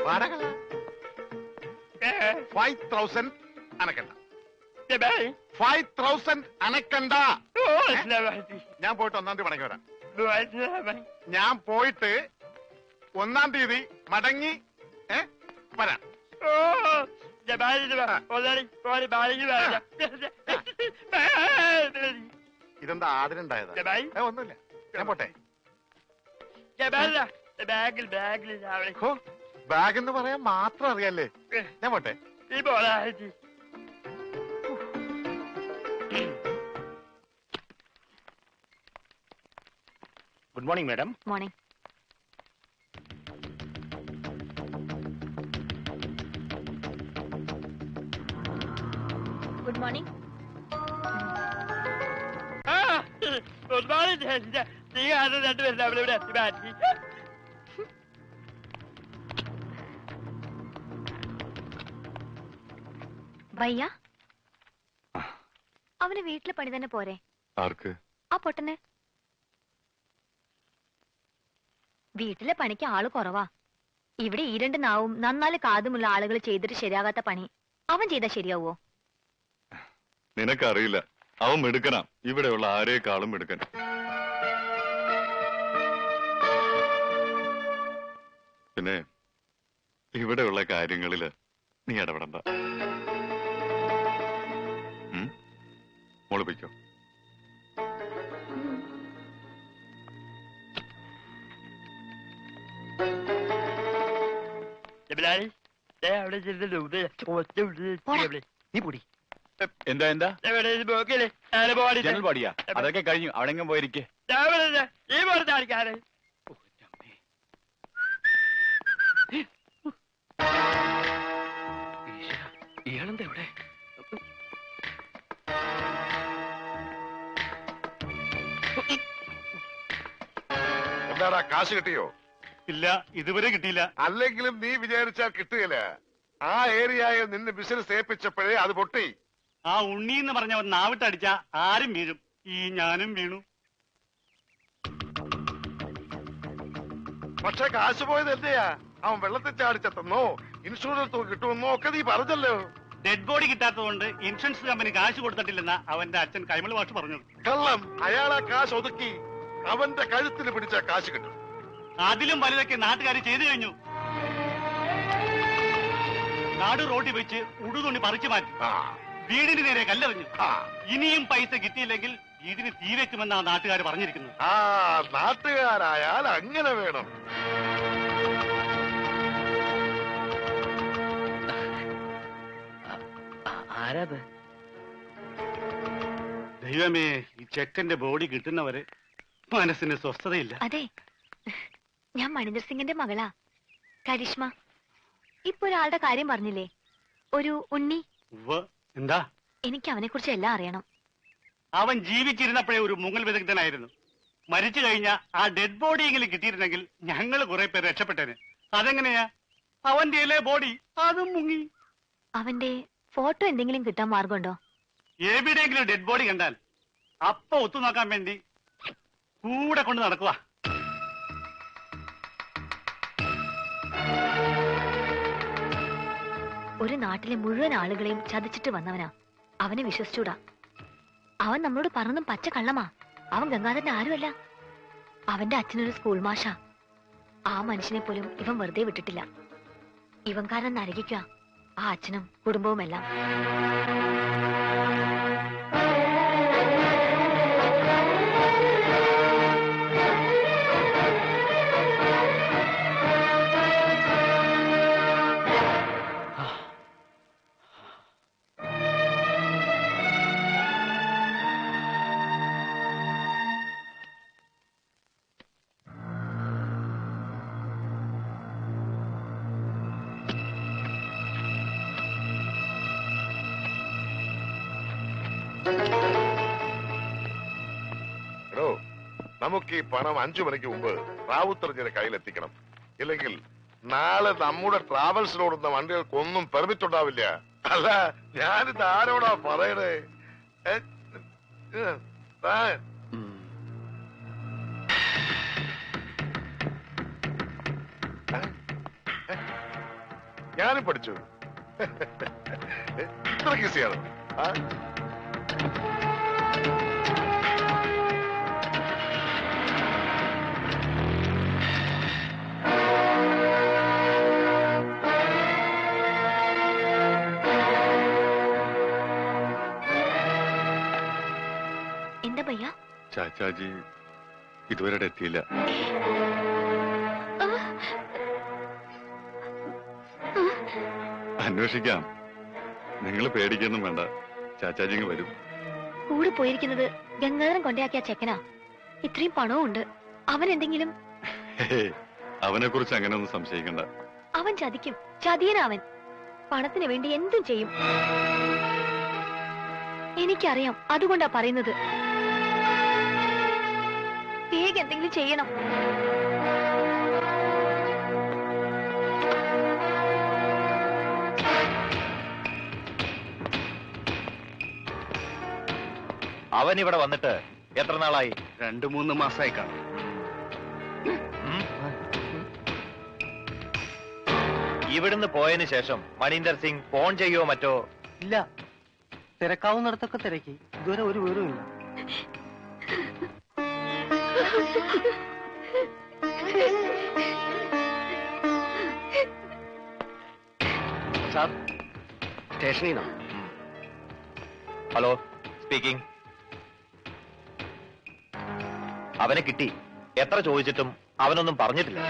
വാടക 5,000 അനക്കണ്ട. 5,000 അനക്കണ്ട. ഞാൻ പോയിട്ട് 1-ാം തീയതി മടങ്ങി വരാം. ഞാൻ പോയിട്ട് 1-ാം തീയതി മടങ്ങി വരാം. ഇതെന്താ ആദരണ്ടായതാ? ഒന്നുമില്ല, ഞാൻ പോട്ടെ. ബാഗെന്ന് പറയാൻ മാത്രം അറിയാല്ലേ? ഞാൻ പോട്ടെ. Good morning madam. Morning. Good morning. Good morning. രണ്ടുപേരും അവിടെ ഇവിടെ എത്തി മാറ്റി. ഭയ്യ, അവന് വീട്ടിലെ പണി തന്നെ പോരെ? ആർക്ക്? ആ പൊട്ടന്. വീട്ടിലെ പണിക്ക് ആള് കുറവാ. ഇവിടെ ഈ 2 നാവും നന്നാല് കാതുമുള്ള ആളുകൾ ചെയ്തിട്ട് ശരിയാകാത്ത പണി അവൻ ചെയ്താൽ ശരിയാവോ? നിനക്കറിയില്ല, അവൻ മിടുക്കനാ. ഇവിടെയുള്ള ആരേക്കാളും മിടുക്കൻ. പിന്നെ ഇവിടെയുള്ള കാര്യങ്ങളില് നീ ഇടപെടണ്ട. മോളിപ്പിക്കോ. നീ പൊടി. എന്താ എന്താ ജനൽ പാടിയാ? അതൊക്കെ കഴിഞ്ഞു. അവിടെങ്ങും പോയിരിക്കേ. ഈ പുറത്താടിക്കാറ് ഇയാളെന്താ ഇവിടെ? എന്താടാ, കാശ് കിട്ടിയോ? ഇല്ല, ഇതുവരെ കിട്ടിയില്ല. അല്ലെങ്കിലും നീ വിചാരിച്ചാൽ കിട്ടുകയില്ല. ആ ഏരിയയിൽ നിന്ന് ബിസിനസ് ഏൽപ്പിച്ചപ്പോഴേ അത് പൊട്ടി. ആ ഉണ്ണി എന്ന് പറഞ്ഞവൻ നാവിട്ടടിച്ച ആരും വീഴും. ഈ ഞാനും വീണു. പക്ഷെ കാശ് പോയത് എന്റെയാ. അവൻ വെള്ളത്തിൽ ചാടിച്ചെത്തുന്നോ ഇൻഷുറൻസ് തുക കിട്ടുമെന്നോ ഒക്കെ നീ പറഞ്ഞല്ലോ. ഡെഡ് ബോഡി കിട്ടാത്തതുകൊണ്ട് ഇൻഷുറൻസ് കമ്പനി കാശ് കൊടുത്തിട്ടില്ലെന്ന അവന്റെ അച്ഛൻ കൈമൾ മാഷ് പറഞ്ഞു. കള്ളം. അയാളാ കാശ് ഒതുക്കി അവന്റെ കഴുത്തിന് പിടിച്ച കാശ് കിട്ടും. അതിലും വലുതൊക്കെ നാട്ടുകാർ ചെയ്തു കഴിഞ്ഞു. നാട് റോഡിൽ വെച്ച് ഉടുതുണി പറിച്ചു മാറ്റി. വീടിന് നേരെ കല്ലെറിഞ്ഞു. ഇനിയും പൈസ കിട്ടിയില്ലെങ്കിൽ വീടിന് തീ വെക്കുമെന്നാണ് നാട്ടുകാർ പറഞ്ഞിരിക്കുന്നത്. ആ നാട്ടുകാരായാൽ അങ്ങനെ വേണം. ആരാത്? ദൈവമേ, ഈ ചെക്കന്റെ ബോഡി കിട്ടുന്നവരെ മനസ്സിന് സ്വസ്ഥതയില്ല. അതെ, ഞാൻ മണിന്ദർ സിംഗിന്റെ മകളാ, കരിഷ്മ. ഇപ്പൊ ഒരാളുടെ കാര്യം പറഞ്ഞില്ലേ, ഒരു ഉണ്ണി. എന്താ? എനിക്ക് അവനെ കുറിച്ച് എല്ലാം അറിയണം. അവൻ ജീവിച്ചിരുന്നപ്പോഴേ ഒരു മുങ്ങൽ വിദഗ്ധനായിരുന്നു. മരിച്ചു കഴിഞ്ഞ ആ ഡെഡ് ബോഡിയെങ്കിലും കിട്ടിയിരുന്നെങ്കിൽ ഞങ്ങൾ കുറെ പേര് രക്ഷപ്പെട്ടേനെ. അതെങ്ങനെയാ? അവന്റെ ബോഡി അതും മുങ്ങി. അവന്റെ ഫോട്ടോ എന്തെങ്കിലും കിട്ടാൻ മാർഗമുണ്ടോ? എവിടെയെങ്കിലും ഡെഡ് ബോഡി കണ്ടാൽ അപ്പൊ ഒത്തു നോക്കാൻ വേണ്ടി കൂടെ കൊണ്ട് നടക്കുക. ഒരു നാട്ടിലെ മുഴുവൻ ആളുകളെയും ചതിച്ചിട്ട് വന്നവനാ. അവനെ വിശ്വസിച്ചൂടാ. അവൻ നമ്മളോട് പറഞ്ഞതും പച്ച കള്ളമാ. അവൻ ഗംഗാധരന്റെ ആരുമല്ല. അവന്റെ അച്ഛനൊരു സ്കൂൾ മാഷാ. ആ മനുഷ്യനെ പോലും ഇവൻ വെറുതെ വിട്ടിട്ടില്ല. ഇവൻ കാരണം നരകിക്കുക ആ അച്ഛനും കുടുംബവുമെല്ലാം. നമുക്ക് ഈ പണം 5 മണിക്ക് മുമ്പ് റാവുത്തറിഞ്ഞിന്റെ കയ്യിലെത്തിക്കണം. ഇല്ലെങ്കിൽ നാളെ നമ്മുടെ ട്രാവൽസിനോടുന്ന വണ്ടികൾക്കൊന്നും പെർമിറ്റ് ഉണ്ടാവില്ല. അല്ല, ഞാനിത് ആരോടാ പറയണേ? ഞാനും പഠിച്ചു. ഇത്രയ്ക്ക് ഈസിയാണ്. എന്താ ഭയ്യ? ചാച്ചാജി ഇതുവരെ എത്തിയില്ല. അന്വേഷിക്കാം. നിങ്ങൾ പേടിക്കൊന്നും വേണ്ട, ചാച്ചാജി വരും. കൂടെ പോയിരിക്കുന്നത് ഗംഗാധരൻ കൊണ്ടയാക്കിയ ചെക്കനാ. ഇത്രയും പണവും ഉണ്ട്. അവൻ എന്തെങ്കിലും അവനെ കുറിച്ച് അങ്ങനെ ഒന്നും സംശയിക്കണ്ട. അവൻ ചതിക്കും. ചതിയനവൻ പണത്തിന് വേണ്ടി എന്തും ചെയ്യും. എനിക്കറിയാം, അതുകൊണ്ടാ പറയുന്നത്. വേഗം എന്തെങ്കിലും ചെയ്യണം. അവൻ ഇവിടെ വന്നിട്ട് എത്ര നാളായി? 2-3 മാസമായി കാണും. ഇവിടുന്ന് പോയതിനു ശേഷം മനീന്ദർ സിംഗ് ഫോൺ ചെയ്യോ മറ്റോ? ഇല്ല, തിരക്കാവുന്നിടത്തൊക്കെ തിരക്കി. ഇതുവരെ ഒരു വിവരവും ഇല്ല. സാർ, സ്റ്റേഷനിൽ നിന്നോ? Hello, speaking. അവനെ കിട്ടി. എത്ര ചോദിച്ചിട്ടും അവനൊന്നും പറഞ്ഞിട്ടില്ല.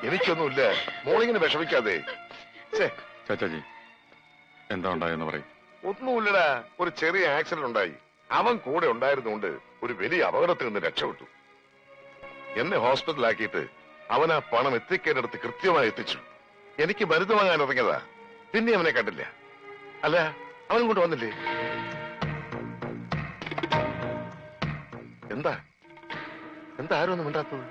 എനിക്കൊന്നുമില്ല. മോളിങ്ങനെ വിഷമിക്കാതെ. ചാച്ചാജി എന്താ ഉണ്ടായെന്ന് പറയും. ഒന്നുമില്ലടാ, ഒരു ചെറിയ ആക്സിഡന്റ് ഉണ്ടായി. അവൻ കൂടെ ഉണ്ടായിരുന്നുകൊണ്ട് ഒരു വലിയ അപകടത്തിൽ നിന്ന് രക്ഷപ്പെട്ടു. എന്നെ ഹോസ്പിറ്റലാക്കിയിട്ട് അവൻ ആ പണം എത്തിക്കേണ്ടടുത്ത് കൃത്യമായി എത്തിച്ചു. എനിക്ക് മരുന്ന് വാങ്ങാൻ ഇറങ്ങിയതാ. പിന്നെ അവനെ കണ്ടില്ല. അല്ല, അവനും കൊണ്ട് വന്നില്ലേ? എന്താ എന്താ ആരും ഒന്നും മിണ്ടാത്തത്?